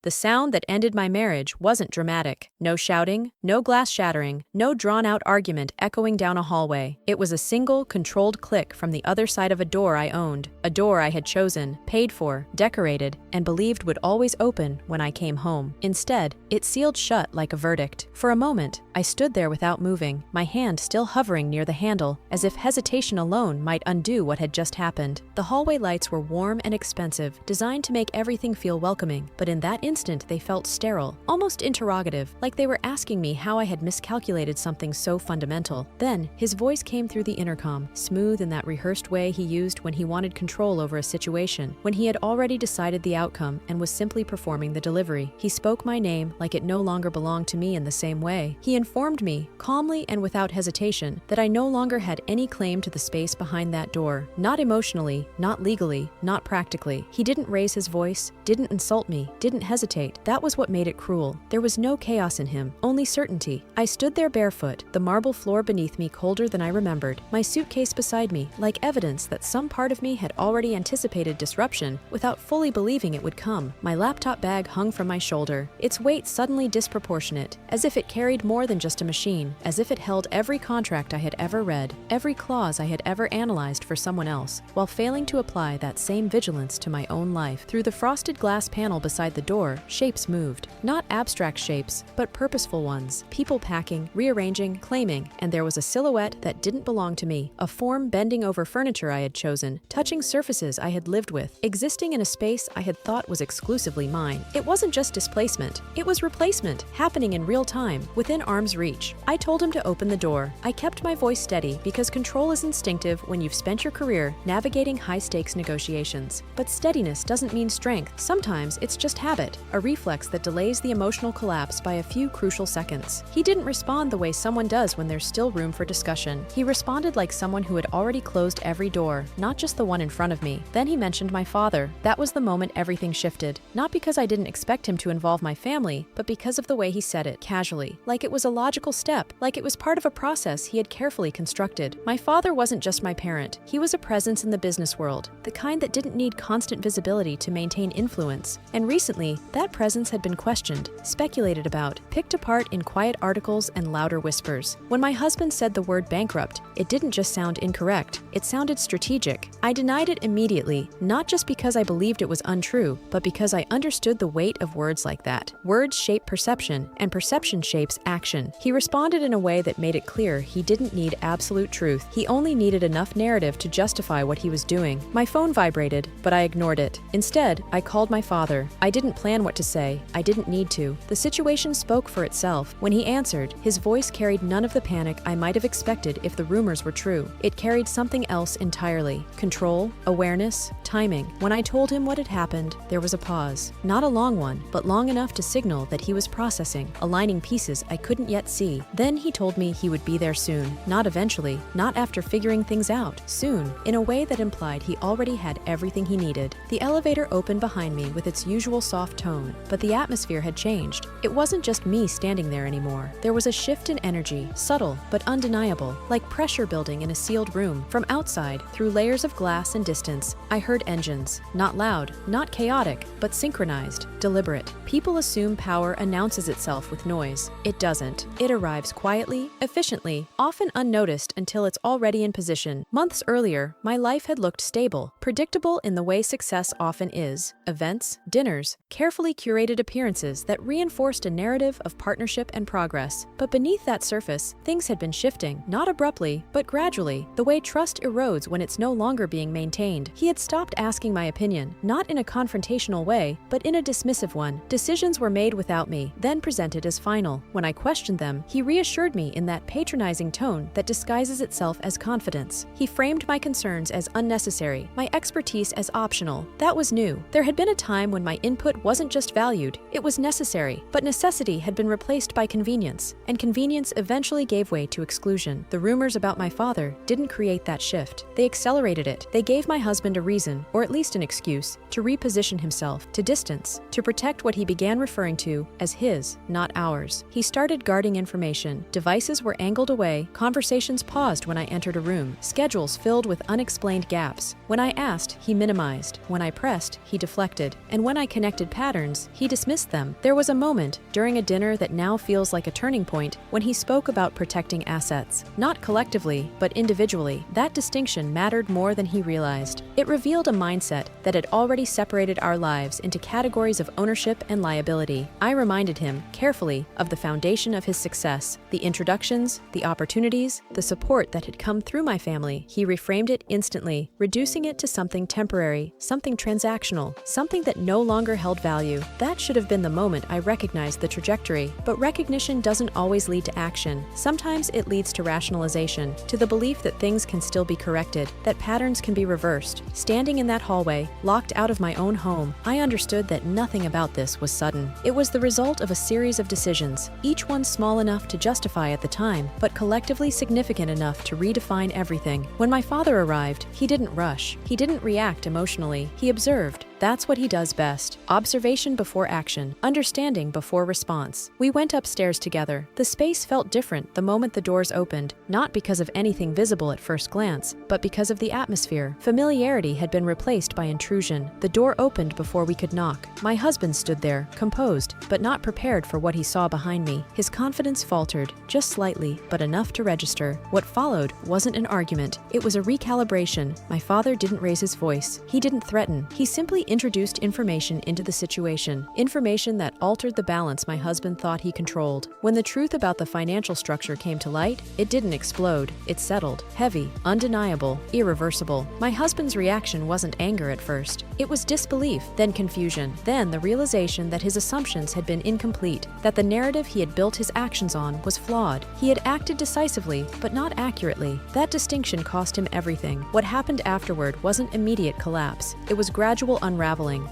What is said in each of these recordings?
The sound that ended my marriage wasn't dramatic. No shouting, no glass shattering, no drawn-out argument echoing down a hallway. It was a single, controlled click from the other side of a door I owned, a door I had chosen, paid for, decorated, and believed would always open when I came home. Instead, it sealed shut like a verdict. For a moment, I stood there without moving, my hand still hovering near the handle, as if hesitation alone might undo what had just happened. The hallway lights were warm and expensive, designed to make everything feel welcoming, but in that instant they felt sterile, almost interrogative, like they were asking me how I had miscalculated something so fundamental. Then, his voice came through the intercom, smooth in that rehearsed way he used when he wanted control over a situation, when he had already decided the outcome and was simply performing the delivery. He spoke my name like it no longer belonged to me in the same way. He informed me, calmly and without hesitation, that I no longer had any claim to the space behind that door. Not emotionally, not legally, not practically. He didn't raise his voice, didn't insult me, didn't hesitate. That was what made it cruel. There was no chaos in him, only certainty. I stood there barefoot, the marble floor beneath me colder than I remembered, my suitcase beside me, like evidence that some part of me had already anticipated disruption without fully believing it would come. My laptop bag hung from my shoulder, its weight suddenly disproportionate, as if it carried more than just a machine, as if it held every contract I had ever read, every clause I had ever analyzed for someone else, while failing to apply that same vigilance to my own life. Through the frosted glass panel beside the door, shapes moved. Not abstract shapes, but purposeful ones. People packing, rearranging, claiming, and there was a silhouette that didn't belong to me, a form bending over furniture I had chosen, touching surfaces I had lived with, existing in a space I had thought was exclusively mine. It wasn't just displacement, it was replacement, happening in real time, within arm's reach. I told him to open the door. I kept my voice steady because control is instinctive when you've spent your career navigating high-stakes negotiations. But steadiness doesn't mean strength. Sometimes it's just habit, a reflex that delays the emotional collapse by a few crucial seconds. He didn't respond the way someone does when there's still room for discussion. He responded like someone who had already closed every door, not just the one in front of me. Then he mentioned my father. That was the moment everything shifted. Not because I didn't expect him to involve my family, but because of the way he said it, casually, like it was a logical step, like it was part of a process he had carefully constructed. My father wasn't just my parent. He was a presence in the business world, the kind that didn't need constant visibility to maintain influence. And recently, that presence had been questioned, speculated about, picked apart in quiet articles and louder whispers. When my husband said the word bankrupt, it didn't just sound incorrect, it sounded strategic. I denied it immediately, not just because I believed it was untrue, but because I understood the weight of words like that. Words shape perception, and perception shapes action. He responded in a way that made it clear he didn't need absolute truth. He only needed enough narrative to justify what he was doing. My phone vibrated, but I ignored it. Instead, I called my father. I didn't plan what to say. I didn't need to. The situation spoke for itself. When he answered, his voice carried none of the panic I might have expected if the rumors were true. It carried something else entirely. Control, awareness, timing. When I told him what had happened, there was a pause. Not a long one, but long enough to signal that he was processing, aligning pieces I couldn't yet see. Then he told me he would be there soon. Not eventually, not after figuring things out. Soon, in a way that implied he already had everything he needed. The elevator opened behind me with its usual soft tone, but the atmosphere had changed. It wasn't just me standing there anymore. There was a shift in energy, subtle but undeniable, like pressure building in a sealed room. From outside, through layers of glass and distance, I heard engines. Not loud, not chaotic, but synchronized, deliberate. People assume power announces itself with noise. It doesn't. It arrives quietly, efficiently, often unnoticed until it's already in position. Months earlier, my life had looked stable, predictable in the way success often is. Events, dinners, carefully curated appearances that reinforced a narrative of partnership and progress. But beneath that surface, things had been shifting, not abruptly, but gradually, the way trust erodes when it's no longer being maintained. He had stopped asking my opinion, not in a confrontational way, but in a dismissive one. Decisions were made without me, then presented as final. When I questioned them, he reassured me in that patronizing tone that disguises itself as confidence. He framed my concerns as unnecessary, my expertise as optional. That was new. There had been a time when my input wasn't just valued, it was necessary. But necessity had been replaced by convenience, and convenience eventually gave way to exclusion. The rumors about my father didn't create that shift. They accelerated it. They gave my husband a reason, or at least an excuse, to reposition himself, to distance, to protect what he began referring to as his, not ours. He started guarding information. Devices were angled away, conversations paused when I entered a room, schedules filled filled with unexplained gaps. When I asked, he minimized. When I pressed, he deflected. And when I connected patterns, he dismissed them. There was a moment, during a dinner that now feels like a turning point, when he spoke about protecting assets. Not collectively, but individually. That distinction mattered more than he realized. It revealed a mindset that had already separated our lives into categories of ownership and liability. I reminded him, carefully, of the foundation of his success, the introductions, the opportunities, the support that had come through my family. He reframed it instantly, reducing it to something temporary, something transactional, something that no longer held value. That should have been the moment I recognized the trajectory. But recognition doesn't always lead to action. Sometimes it leads to rationalization, to the belief that things can still be corrected, that patterns can be reversed. Standing in that hallway, locked out of my own home, I understood that nothing about this was sudden. It was the result of a series of decisions, each one small enough to justify at the time, but collectively significant enough to redefine everything. When my father arrived, he didn't rush. He didn't react emotionally. He observed. That's what he does best. Observation before action, understanding before response. We went upstairs together. The space felt different the moment the doors opened, not because of anything visible at first glance, but because of the atmosphere. Familiarity had been replaced by intrusion. The door opened before we could knock. My husband stood there, composed, but not prepared for what he saw behind me. His confidence faltered, just slightly, but enough to register. What followed wasn't an argument. It was a recalibration. My father didn't raise his voice. He didn't threaten. He simply introduced information into the situation, information that altered the balance my husband thought he controlled. When the truth about the financial structure came to light, it didn't explode. It settled, heavy, undeniable, irreversible. My husband's reaction wasn't anger at first. It was disbelief, then confusion, then the realization that his assumptions had been incomplete, that the narrative he had built his actions on was flawed. He had acted decisively, but not accurately. That distinction cost him everything. What happened afterward wasn't immediate collapse. It was gradual unraveling.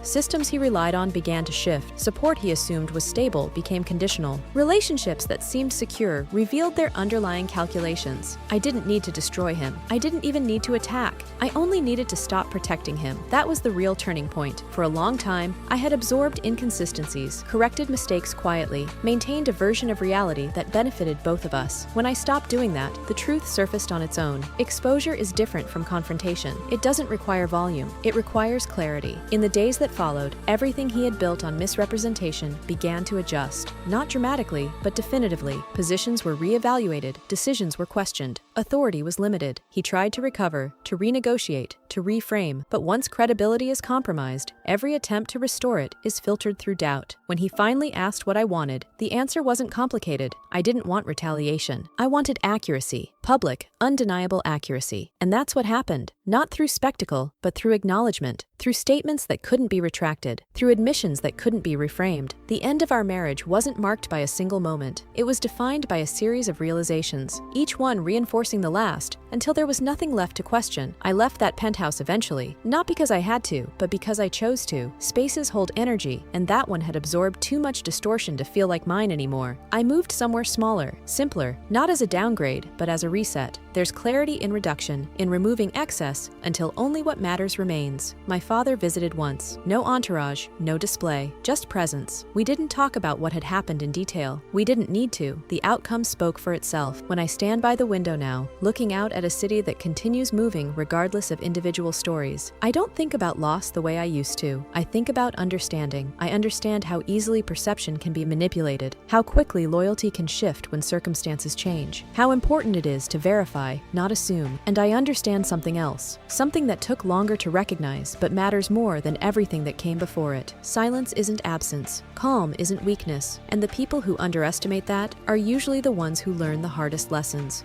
Systems he relied on began to shift. Support he assumed was stable became conditional. Relationships that seemed secure revealed their underlying calculations. I didn't need to destroy him. I didn't even need to attack. I only needed to stop protecting him. That was the real turning point. For a long time, I had absorbed inconsistencies, corrected mistakes quietly, maintained a version of reality that benefited both of us. When I stopped doing that, the truth surfaced on its own. Exposure is different from confrontation. It doesn't require volume. It requires clarity. In the days that followed, everything he had built on misrepresentation began to adjust. Not dramatically, but definitively. Positions were reevaluated, decisions were questioned, authority was limited. He tried to recover, to renegotiate, to reframe, but once credibility is compromised, every attempt to restore it is filtered through doubt. When he finally asked what I wanted, the answer wasn't complicated. I didn't want retaliation. I wanted accuracy, public, undeniable accuracy. And that's what happened. Not through spectacle, but through acknowledgement, through statements that couldn't be retracted, through admissions that couldn't be reframed. The end of our marriage wasn't marked by a single moment. It was defined by a series of realizations, each one reinforcing the last, until there was nothing left to question. I left that penthouse eventually, not because I had to, but because I chose to. Spaces hold energy, and that one had absorbed too much distortion to feel like mine anymore. I moved somewhere smaller, simpler, not as a downgrade, but as a reset. There's clarity in reduction, in removing excess, until only what matters remains. My father visited once. No entourage, no display, just presence. We didn't talk about what had happened in detail. We didn't need to. The outcome spoke for itself. When I stand by the window now, looking out at a city that continues moving regardless of individual stories, I don't think about loss the way I used to. I think about understanding. I understand how easily perception can be manipulated, how quickly loyalty can shift when circumstances change, how important it is to verify, not assume. And I understand something else, something that took longer to recognize, but matters more than everything that came before it. Silence isn't absence. Calm isn't weakness. And the people who underestimate that are usually the ones who learn the hardest lessons.